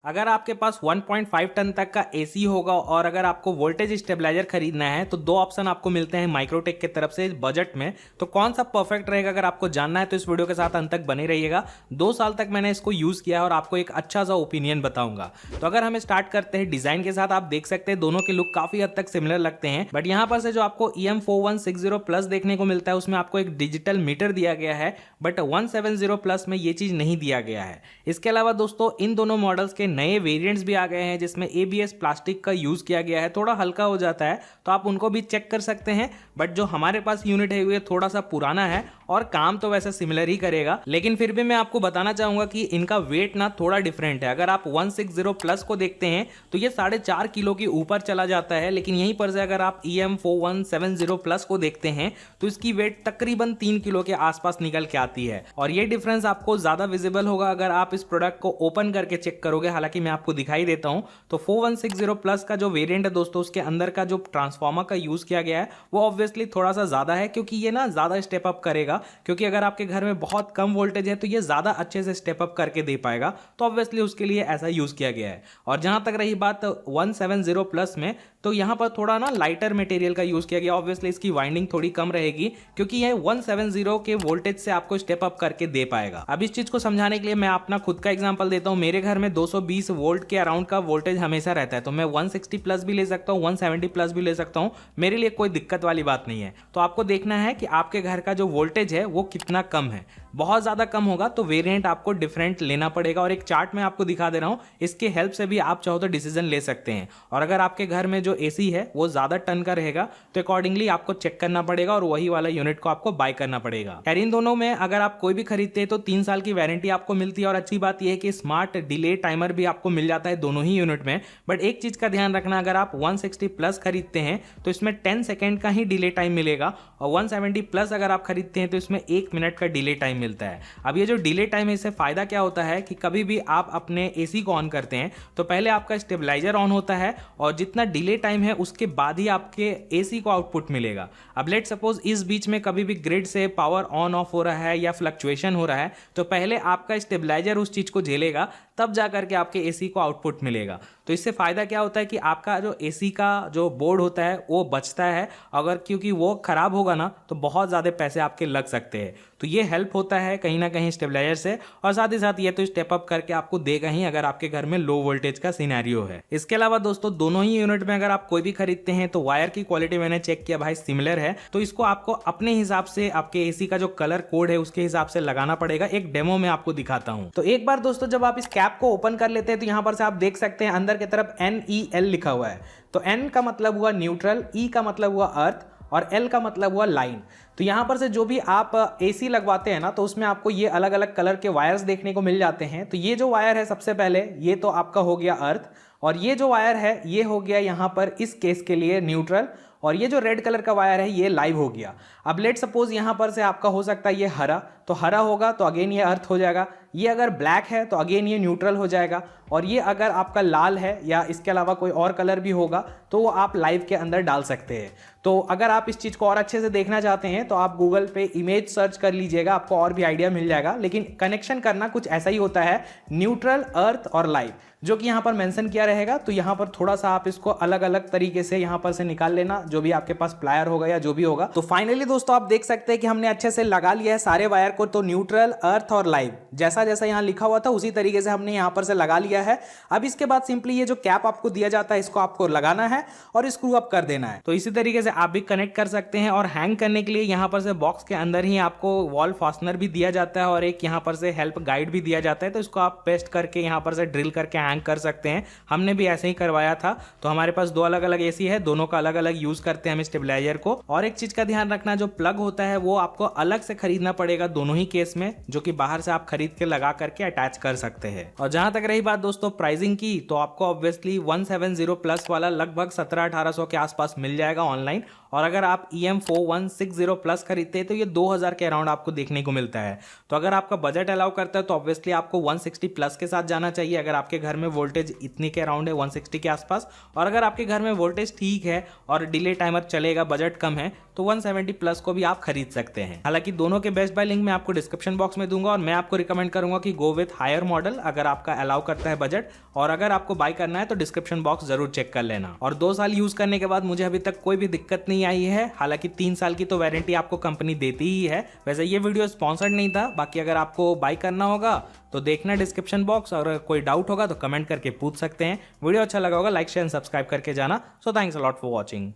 अगर आपके पास 1.5 टन तक का एसी होगा और अगर आपको वोल्टेज स्टेबलाइजर खरीदना है तो दो ऑप्शन आपको मिलते हैं माइक्रोटेक की तरफ से बजट में। तो कौन सा परफेक्ट रहेगा अगर आपको जानना है तो इस वीडियो के साथ अंत तक बने रहिएगा। 2 साल तक मैंने इसको यूज किया है और आपको एक अच्छा सा ओपिनियन बताऊंगा। तो अगर हम स्टार्ट करते हैं डिजाइन के साथ, आप देख सकते हैं दोनों के लुक काफी हद तक सिमिलर लगते हैं, बट यहाँ पर से जो आपको EM4160 प्लस देखने को मिलता है उसमें आपको एक डिजिटल मीटर दिया गया है, बट 170 प्लस में ये चीज नहीं दिया गया है। इसके अलावा दोस्तों इन दोनों मॉडल्स के नए वेरिएंट्स भी आ गए हैं जिसमें ABS प्लास्टिक का यूज किया गया है, थोड़ा हल्का हो जाता है तो आप उनको भी चेक कर सकते हैं। बट जो हमारे पास यूनिट है ये थोड़ा सा पुराना है और काम तो वैसे सिमिलर ही करेगा, लेकिन फिर भी मैं आपको बताना चाहूंगा कि इनका वेट ना थोड़ा डिफरेंट है। अगर आप 160 प्लस को देखते हैं तो ये 4.5 किलो के ऊपर चला जाता है, लेकिन यहीं पर से अगर आप EM4170 प्लस को देखते हैं तो इसकी वेट तकरीबन 3 किलो के आसपास निकल के आती है। और ये डिफरेंस आपको ज्यादा विजिबल होगा अगर आप इस प्रोडक्ट को ओपन करके चेक करोगे। हालांकि मैं आपको दिखाई देता हूं तो 4160 प्लस का जो वेरिएंट है दोस्तों, उसके अंदर का जो ट्रांसफार्मर का यूज किया गया है वो ऑब्वियसली थोड़ा सा ज्यादा है, क्योंकि ये ना ज्यादा स्टेप अप करेगा। क्योंकि अगर आपके घर में बहुत कम वोल्टेज है तो ये ज्यादा अच्छे से स्टेप अप करके दे पाएगा, तो ऑब्वियसली उसके लिए ऐसा यूज किया गया है। और जहां तक रही बात 170 प्लस में, तो यहां पर थोड़ा ना लाइटर मटेरियल का यूज किया गया। ऑब्वियसली इसकी वाइंडिंग थोड़ी कम रहेगी क्योंकि ये 170 के वोल्टेज से आपको स्टेप अप करके दे पाएगा। अब इस चीज को समझाने के लिए मैं अपना खुद का एग्जांपल देता हूं। मेरे घर में 220 वोल्ट के अराउंड का वोल्टेज हमेशा रहता है, तो मैं 160 प्लस भी ले सकता हूं, 170 प्लस भी ले सकता हूं, मेरे लिए कोई दिक्कत वाली बात नहीं है। तो आपको देखना है कि आपके घर का जो वोल्टेज है वो कितना कम है। बहुत ज्यादा कम होगा तो वेरिएंट आपको डिफरेंट लेना पड़ेगा, और एक चार्ट में आपको दिखा दे रहा हूं, इसके हेल्प से भी आप चाहो तो डिसीजन ले सकते हैं। और अगर आपके घर में जो एसी है वो ज्यादा टन का रहेगा तो अकॉर्डिंगली आपको चेक करना पड़ेगा और वही वाला यूनिट को आपको बाय करना पड़ेगा। खैर इन दोनों में अगर आप कोई भी खरीदते हैं तो 3 साल की वारंटी आपको मिलती है, और अच्छी बात यह है कि स्मार्ट डिले टाइमर भी आपको मिल जाता है दोनों ही यूनिट में। बट एक चीज का ध्यान रखना, अगर आप 160 प्लस खरीदते हैं तो इसमें 10 सेकेंड का ही डिले टाइम मिलेगा, और 170 प्लस अगर आप खरीदते हैं तो इसमें 1 मिनट का डिले टाइम मिलता है। अब ये जो डिले टाइम है इससे फायदा क्या होता है कि कभी भी आप अपने एसी को ऑन करते हैं तो पहले आपका स्टेबलाइजर ऑन होता है, और जितना डिले टाइम है उसके बाद ही आपके एसी को आउटपुट मिलेगा। अब लेट सपोज इस बीच में कभी भी ग्रिड से पावर ऑन ऑफ हो रहा है या फ्लक्चुएशन हो रहा है तो पहले आपका स्टेबलाइजर उस चीज को झेलेगा, तब जाकर के आपके एसी को आउटपुट मिलेगा। तो इससे फायदा क्या होता है कि आपका जो एसी का जो बोर्ड होता है वो बचता है, अगर क्योंकि वो खराब होगा ना तो बहुत ज्यादा पैसे आपके लग सकते हैं। तो ये हेल्प होता है कहीं ना कहीं स्टेबलाइजर से, और साथ ही साथ ये तो स्टेप अप करके आपको देगा ही अगर आपके घर में लो वोल्टेज का सिनेरियो है। इसके अलावा दोस्तों दोनों ही यूनिट में अगर आप कोई भी खरीदते हैं तो वायर की क्वालिटी मैंने चेक किया भाई सिमिलर है, तो इसको आपको अपने हिसाब से आपके एसी का जो कलर कोड है उसके हिसाब से लगाना पड़ेगा। एक डेमो में आपको दिखाता हूं। तो एक बार दोस्तों जब आप इस कैप को ओपन कर लेते हैं तो यहां पर से आप देख सकते हैं अंदर की तरफ NEL लिखा हुआ है। तो N का मतलब हुआ न्यूट्रल, E का मतलब हुआ अर्थ, और L का मतलब हुआ लाइन। तो यहां पर से जो भी आप एसी लगवाते हैं ना तो उसमें आपको ये अलग अलग कलर के वायर्स देखने को मिल जाते हैं। तो ये जो वायर है सबसे पहले ये तो आपका हो गया अर्थ, और ये जो वायर है ये हो गया यहां पर इस केस के लिए न्यूट्रल, और ये जो रेड कलर का वायर है ये लाइव हो गया। अब लेट सपोज यहां पर से आपका हो सकता है ये हरा, तो हरा होगा तो अगेन ये अर्थ हो जाएगा। ये अगर ब्लैक है तो अगेन ये न्यूट्रल हो जाएगा, और ये अगर आपका लाल है या इसके अलावा कोई और कलर भी होगा तो वो आप लाइव के अंदर डाल सकते हैं। तो अगर आप इस चीज को और अच्छे से देखना चाहते हैं तो आप गूगल पे इमेज सर्च कर लीजिएगा, आपको और भी आइडिया मिल जाएगा। लेकिन कनेक्शन करना कुछ ऐसा ही होता है, न्यूट्रल, अर्थ और लाइव, जो कि यहां पर मेंशन किया रहेगा। तो यहां पर थोड़ा सा आप इसको अलग अलग तरीके से यहां पर से निकाल लेना, जो भी आपके पास प्लायर होगा या जो भी होगा। तो फाइनली दोस्तों आप देख सकते हैं कि हमने अच्छे से लगा लिया है सारे वायर को, तो न्यूट्रल, अर्थ और लाइव जैसा जैसा यहां लिखा हुआ था उसी तरीके से हमने यहां पर से लगा लिया है। अब इसके बाद सिंपली ये जो कैप आपको दिया जाता है इसको आपको लगाना है और स्क्रू अप कर देना है। तो इसी तरीके से आप भी कनेक्ट कर सकते हैं, और हैंग करने के लिए यहां पर से बॉक्स के अंदर ही आपको वॉल फास्टनर भी दिया जाता है और एक यहां पर से हेल्प गाइड भी दिया जाता है। तो इसको आप पेस्ट करके यहां पर से ड्रिल करके हैंग कर सकते हैं। हमने भी ऐसे ही करवाया था। तो हमारे पास 2 अलग अलग एसी है, दोनों का अलग अलग यूज करते हैं हम स्टेबलाइजर को। और एक चीज का ध्यान रखना, जो प्लग होता है वो आपको अलग से खरीदना पड़ेगा दोनों ही केस में, जो कि बाहर से आप खरीद के लगा करके अटैच कर सकते हैं। और जहां तक रही बात दोस्तों प्राइसिंग की, तो आपको ऑब्वियसली 170 प्लस वाला लगभग 1700-1800 के आसपास मिल जाएगा ऑनलाइन, और अगर आप EM4160 प्लस खरीदते हैं तो ये 2000 के अराउंड आपको देखने को मिलता है। तो अगर आपका बजट अलाउ करता है तो ऑब्वियसली आपको 160 प्लस के साथ जाना चाहिए अगर आपके घर में वोल्टेज इतने के अराउंड है, 160 के आसपास। और अगर आपके घर में वोल्टेज ठीक है और डिले टाइमर चलेगा, बजट कम है, तो 170 प्लस को भी आप खरीद सकते हैं। हालांकि दोनों के बेस्ट बाय लिंक मैं आपको डिस्क्रिप्शन बॉक्स में दूंगा और मैं आपको रिकमेंड करूंगा कि गो विथ हायर मॉडल अगर आपका अलाउ करता है बजट। और अगर आपको बाय करना है तो डिस्क्रिप्शन बॉक्स जरूर चेक कर लेना। और 2 साल यूज करने के बाद मुझे अभी तक कोई भी दिक्कत नहीं आई है। हालांकि 3 साल की तो वारंटी आपको कंपनी देती ही है। वैसे ये वीडियो स्पॉन्सर्ड नहीं था, बाकी अगर आपको बाय करना होगा तो देखना डिस्क्रिप्शन बॉक्स, और कोई डाउट होगा तो कमेंट करके पूछ सकते हैं। वीडियो अच्छा लगा होगा लाइक शेयर एंड सब्सक्राइब करके जाना। So thanks a lot for watching.